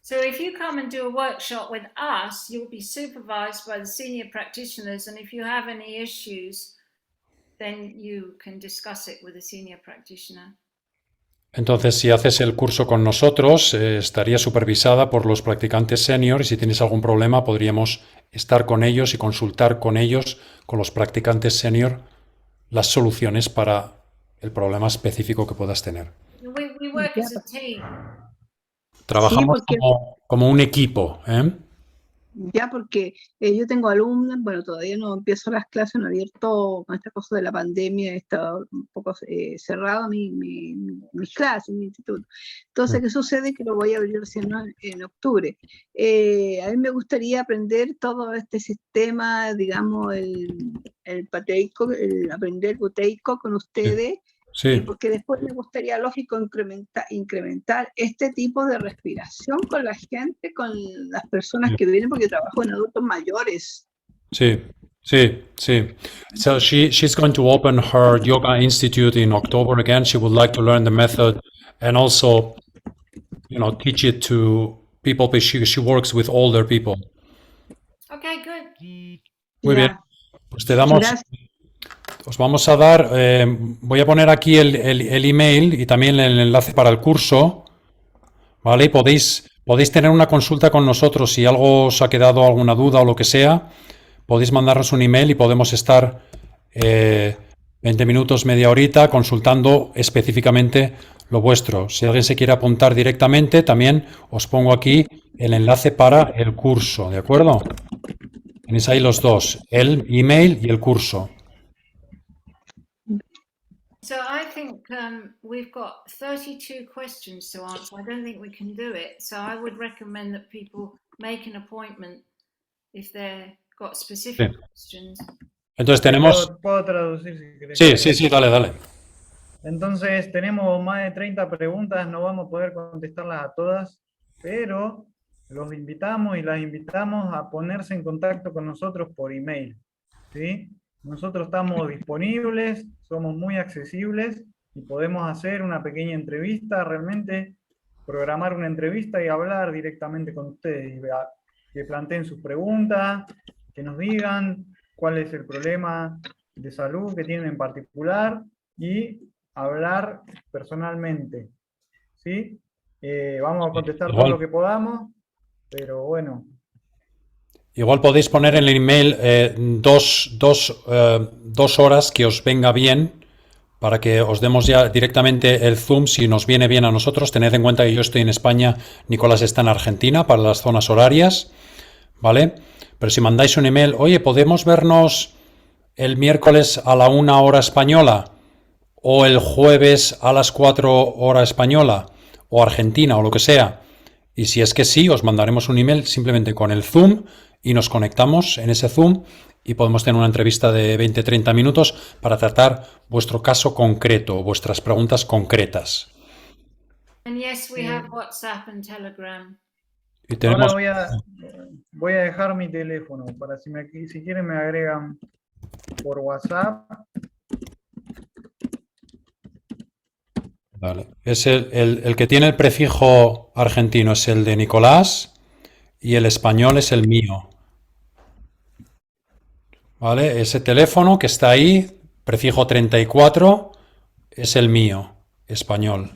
S2: So if you come and do a workshop with us, you'll be supervised by the senior practitioners, and if you have any issues, then you can discuss it with a senior practitioner.
S3: Entonces, si haces el curso con nosotros, estaría supervisada por los practicantes senior y si tienes algún problema podríamos estar con ellos y consultar con ellos, con los practicantes senior, las soluciones para el problema específico que puedas tener.
S2: We work as a team.
S3: Trabajamos
S5: porque-
S3: como un equipo, ¿eh?
S5: Ya, porque yo tengo alumnos, bueno, todavía no empiezo las clases, no he abierto con esta cosa de la pandemia, está un poco cerrado mis clases, mi instituto. Entonces, ¿qué sucede? Que lo voy a abrir recién en octubre. A mí me gustaría aprender todo este sistema, digamos, el pateico, el aprender buteico con ustedes.
S3: Sí.
S5: Porque después me gustaría, lógico, incrementar este tipo de respiración con la gente, con las personas que vienen, porque trabajo en adultos mayores.
S3: Sí, sí, sí. So she's going to open her yoga institute in October again. She would like to learn the method and also, teach it to people, but she works with older people.
S2: Okay, good.
S3: Muy bien.
S5: Ya.
S3: Pues te damos,
S5: Gracias.
S3: os vamos a dar, voy a poner aquí el email y también el enlace para el curso, ¿vale? Y podéis tener una consulta con nosotros si algo os ha quedado alguna duda o lo que sea. Podéis mandarnos un email y podemos estar 20 minutos, media horita consultando específicamente lo vuestro. Si alguien se quiere apuntar directamente, también os pongo aquí el enlace para el curso, ¿de acuerdo? Tenéis ahí los dos, el email y el curso.
S2: So I think we've got 32 questions to answer. I don't think we can do it. So I would recommend that people make an appointment if they've got specific questions.
S3: Entonces tenemos...
S1: ¿Puedo traducir si querés?
S3: Sí, dale.
S1: Entonces tenemos más de 30 preguntas, no vamos a poder contestarlas a todas, pero los invitamos y las invitamos a ponerse en contacto con nosotros por email, ¿sí? Nosotros estamos disponibles, somos muy accesibles y podemos hacer una pequeña entrevista, realmente programar una entrevista y hablar directamente con ustedes, y que planteen sus preguntas, que nos digan cuál es el problema de salud que tienen en particular y hablar personalmente, ¿sí? Vamos a contestar todo lo que podamos, pero bueno.
S3: Igual podéis poner en el email dos horas que os venga bien para que os demos ya directamente el Zoom si nos viene bien a nosotros. Tened en cuenta que yo estoy en España, Nicolás está en Argentina para las zonas horarias, ¿vale? Pero si mandáis un email, oye, ¿podemos vernos el miércoles a la 1 hora española? O el jueves a las 4 hora española, o Argentina, o lo que sea. Y si es que sí, os mandaremos un email simplemente con el Zoom y nos conectamos en ese Zoom y podemos tener una entrevista de 20-30 minutos para tratar vuestro caso concreto, vuestras preguntas concretas.
S2: And yes, we have WhatsApp and Telegram.
S3: Y tenemos...
S1: Ahora voy a dejar mi teléfono para si quieren me agregan por WhatsApp.
S3: Vale. Es el que tiene el prefijo argentino es el de Nicolás y el español es el mío. ¿Vale? Ese teléfono que está ahí, prefijo 34, es el mío, español.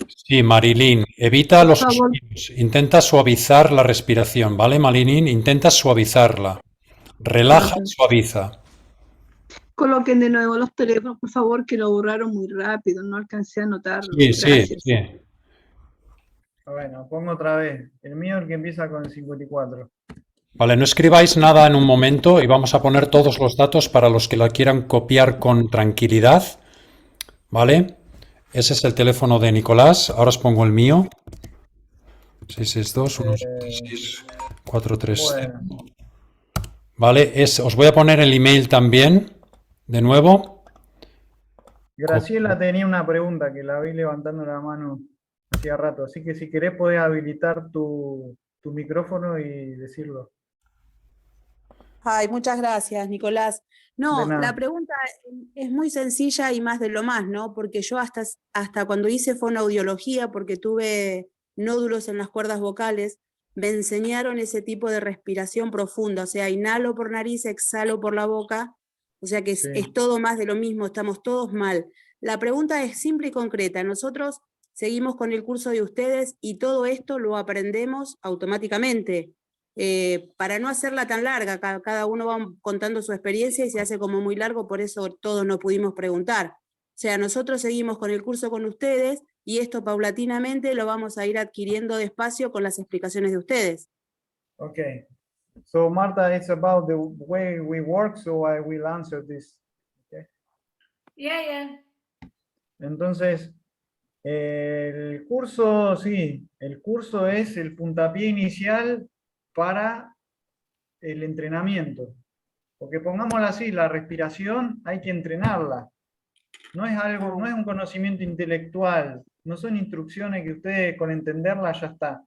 S3: Sí, Marilyn, evita los suspiros, intenta suavizar la respiración, ¿vale, Marilyn? Intenta suavizarla. Relaja y suaviza.
S5: Coloquen de nuevo los teléfonos, por favor, que lo borraron muy rápido, no alcancé a notarlo.
S3: Sí.
S1: Bueno, pongo otra vez. El mío, el que empieza con el 54.
S3: Vale, no escribáis nada en un momento y vamos a poner todos los datos para los que la quieran copiar con tranquilidad. ¿Vale? Ese es el teléfono de Nicolás. Ahora os pongo el mío. 662-176-437.
S1: Bueno.
S3: Vale, os voy a poner el email también, de nuevo.
S1: Graciela tenía una pregunta que la vi levantando la mano hacía rato, así que si querés podés habilitar tu micrófono y decirlo.
S6: Ay, muchas gracias, Nicolás. No,
S1: De nada.
S6: la pregunta es muy sencilla y más de lo más, ¿no? Porque yo hasta cuando hice fonoaudiología, porque tuve nódulos en las cuerdas vocales, me enseñaron ese tipo de respiración profunda, o sea, inhalo por nariz, exhalo por la boca, o sea que es,
S1: Sí.
S6: es todo más de lo mismo, estamos todos mal. La pregunta es simple y concreta, nosotros seguimos con el curso de ustedes y todo esto lo aprendemos automáticamente. Para no hacerla tan larga, cada uno va contando su experiencia y se hace como muy largo, por eso todos no pudimos preguntar. O sea, nosotros seguimos con el curso con ustedes y esto paulatinamente lo vamos a ir adquiriendo despacio con las explicaciones de ustedes.
S1: Okay. So Marta, it's about the way we work, so I will answer this. Okay.
S2: Yeah.
S1: Entonces, el curso, sí, el curso es el puntapié inicial para el entrenamiento. Porque pongámoslo así, la respiración hay que entrenarla. No es algo, no es un conocimiento intelectual, no son instrucciones que ustedes con entenderla ya está.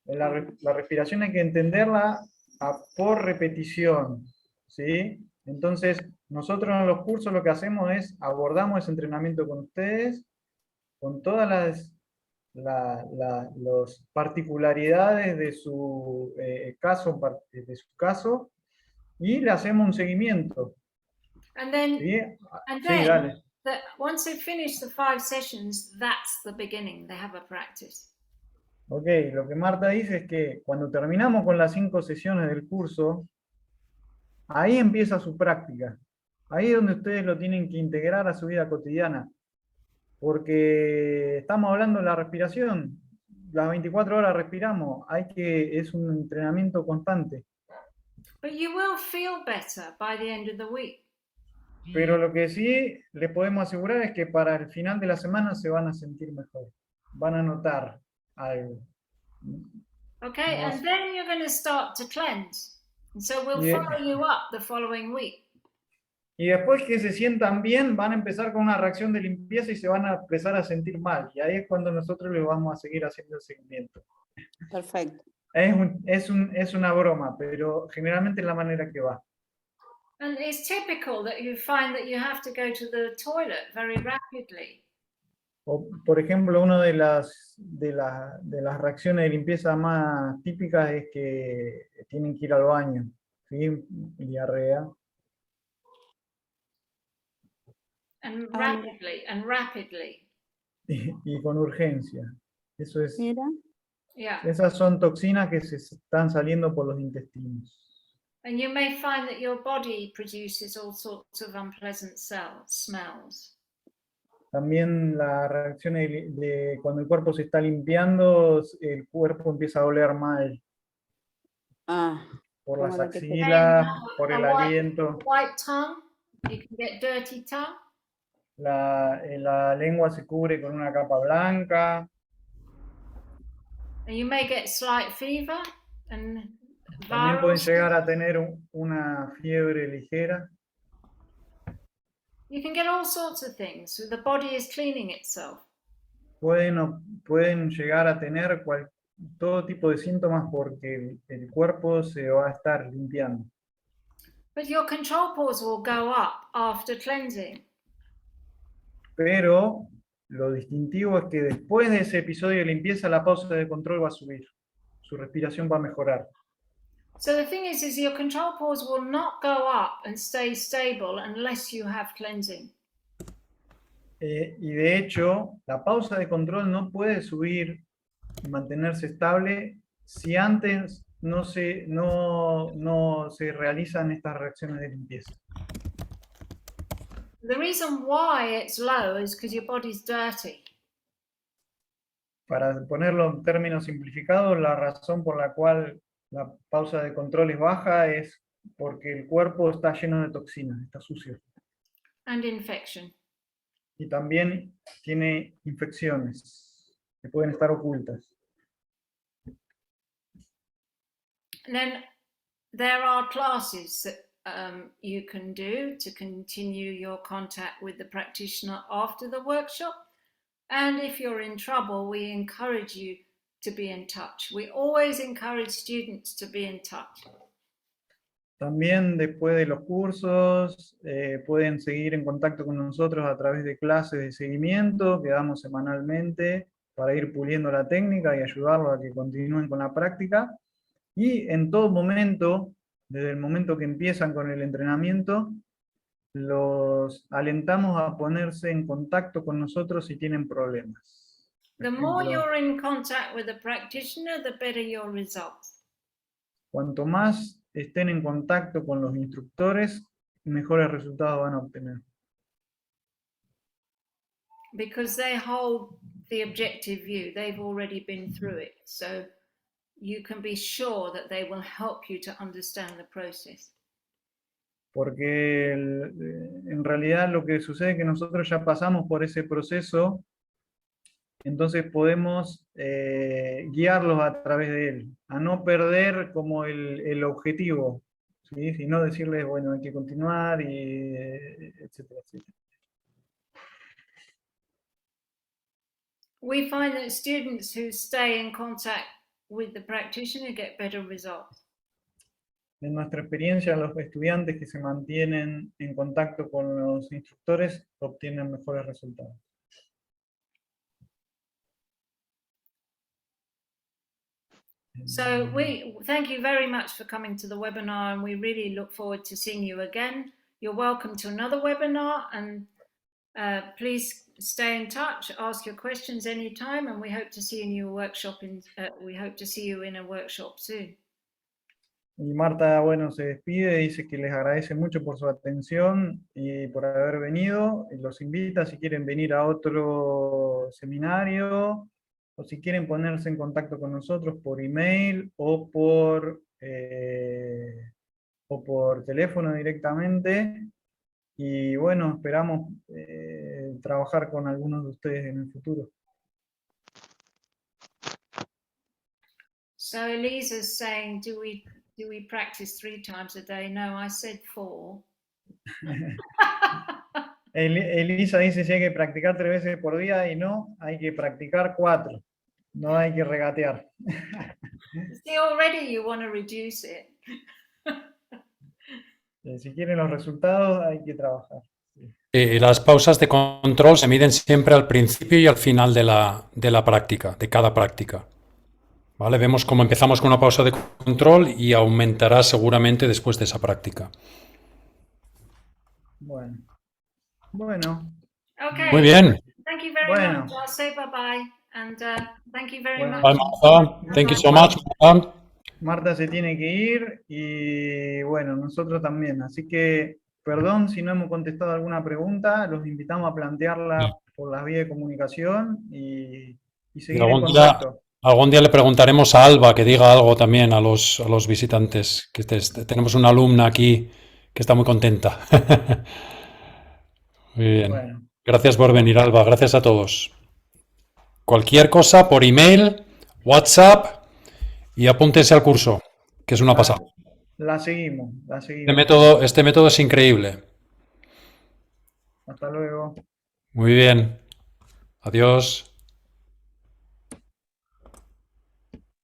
S1: La respiración hay que entenderla por repetición, ¿sí? Entonces, nosotros en los cursos lo que hacemos es abordamos ese entrenamiento con ustedes, con todas las particularidades de su caso, y le hacemos un seguimiento.
S2: And then,
S1: ¿Sí?
S2: and
S1: Sí,
S2: then
S1: dale.
S2: once they finish the 5 sessions, that's the beginning. They have a practice.
S1: Ok, lo que Marta dice es que cuando terminamos con las 5 sesiones del curso, ahí empieza su práctica. Ahí es donde ustedes lo tienen que integrar a su vida cotidiana. Porque estamos hablando de la respiración. Las 24 horas respiramos. Es un entrenamiento constante.
S2: But you will feel better by the end of the week.
S1: Pero lo que sí les podemos asegurar es que para el final de la semana se van a sentir mejor. Van a notar algo.
S2: Okay,
S1: Yes.
S2: and then you're going to start to cleanse. And so we'll
S1: Yeah.
S2: follow you up the following week.
S1: Y después que se sientan bien, van a empezar con una reacción de limpieza y se van a empezar a sentir mal. Y ahí es cuando nosotros les vamos a seguir haciendo el seguimiento.
S6: Perfecto.
S1: Es una broma, pero generalmente es la manera que va.
S2: And it's typical that you find that you have to go to the toilet very rapidly.
S1: O, por ejemplo, una de las reacciones de limpieza más típicas es que tienen que ir al baño, ¿sí? Diarrea.
S2: And rapidly.
S1: Y con urgencia. Eso es,
S6: Mira.
S2: Yeah.
S1: esas son toxinas que se están saliendo por los intestinos.
S2: And you may find that your body produces all sorts of unpleasant smells.
S1: También la reacción de cuando el cuerpo se está limpiando, el cuerpo empieza a oler mal. Por las axilas, por el aliento.
S2: White tongue, you can get dirty tongue.
S1: La lengua se cubre con una capa blanca.
S2: And you may get slight fever and
S1: También pueden llegar a tener una fiebre ligera.
S2: You can get all sorts of things. So the body is cleaning itself.
S1: Pueden llegar a tener todo tipo de síntomas porque el cuerpo se va a estar limpiando.
S2: But your control pause will go up after cleansing.
S1: Pero lo distintivo es que después de ese episodio de limpieza, la pausa de control va a subir. Su respiración va a mejorar.
S2: So the thing is your control pause will not go up and stay stable unless you have cleansing.
S1: Y de hecho, la pausa de control no puede subir y mantenerse estable si antes no se realizan estas reacciones de limpieza.
S2: The reason why it's low is because your body's dirty.
S1: Para ponerlo en términos simplificados, la razón por la cual la pausa de control es baja es porque el cuerpo está lleno de toxinas, está sucio.
S2: And infection.
S1: Y también tiene infecciones que pueden estar ocultas.
S2: And then there are classes that you can do to continue your contact with the practitioner after the workshop. And if you're in trouble, we encourage you to be in touch. We always encourage students to be in touch.
S1: También después de los cursos pueden seguir en contacto con nosotros a través de clases de seguimiento que damos semanalmente para ir puliendo la técnica y ayudarlos a que continúen con la práctica. Y en todo momento, desde el momento que empiezan con el entrenamiento, los alentamos a ponerse en contacto con nosotros si tienen problemas. Por
S2: The more
S1: ejemplo,
S2: you're in contact with the practitioner, the better your results.
S1: cuanto más estén en contacto con los instructores, mejores resultados van a obtener.
S2: Because they hold the objective view. They've already been through it. So you can be sure that they will help you to understand the process.
S1: Porque en realidad lo que sucede es que nosotros ya pasamos por ese proceso, entonces podemos guiarlos a través de él, a no perder como el objetivo, ¿sí? Sino decirles, bueno, hay que continuar, y etcétera, etcétera.
S2: We find that students who stay in contact with the practitioner get better results.
S1: En nuestra experiencia, los estudiantes que se mantienen en contacto con los instructores obtienen mejores resultados.
S2: So we thank you very much for coming to the webinar, and we really look forward to seeing you again. You're welcome to another webinar, and please stay in touch, ask your questions anytime, and we hope to see you in your workshop. We hope to see you in a workshop soon.
S1: Y Marta, bueno, se despide, dice que les agradece mucho por su atención y por haber venido, y los invita si quieren venir a otro seminario, o si quieren ponerse en contacto con nosotros por email o por teléfono directamente. Y bueno, esperamos trabajar con algunos de ustedes en el futuro.
S2: So Elisa's saying, do we practice 3 times a day? No, I said 4.
S1: Elisa dice si hay que practicar 3 veces por día, y no, hay que practicar 4. No hay que regatear.
S2: See, already you want to reduce it.
S1: Si quieren los resultados, hay que trabajar.
S3: Las pausas de control se miden siempre al principio y al final de la práctica, de cada práctica. ¿Vale? Vemos cómo empezamos con una pausa de control y aumentará seguramente después de esa práctica.
S1: Bueno.
S2: Okay.
S3: Muy bien.
S2: Thank you very
S1: Bueno.
S2: much. I'll say bye-bye. And thank you very
S1: Bueno.
S3: Bye,
S2: much.
S3: Martha. Thank you so much, Martha.
S1: Marta se tiene que ir y bueno, nosotros también. Así que, perdón si no hemos contestado alguna pregunta, los invitamos a plantearla
S3: Sí.
S1: por las vías de comunicación y
S3: Y
S1: seguir en
S3: algún día,
S1: contacto.
S3: algún día le preguntaremos a Alba que diga algo también a los visitantes. Que tenemos una alumna aquí que está muy contenta. Muy bien.
S1: Bueno,
S3: Gracias por venir, Alba. Gracias a todos. Cualquier cosa por email, WhatsApp, y apúntense al curso, que es una pasada.
S1: la seguimos.
S3: Este método es increíble.
S1: Hasta luego.
S3: Muy bien. Adiós.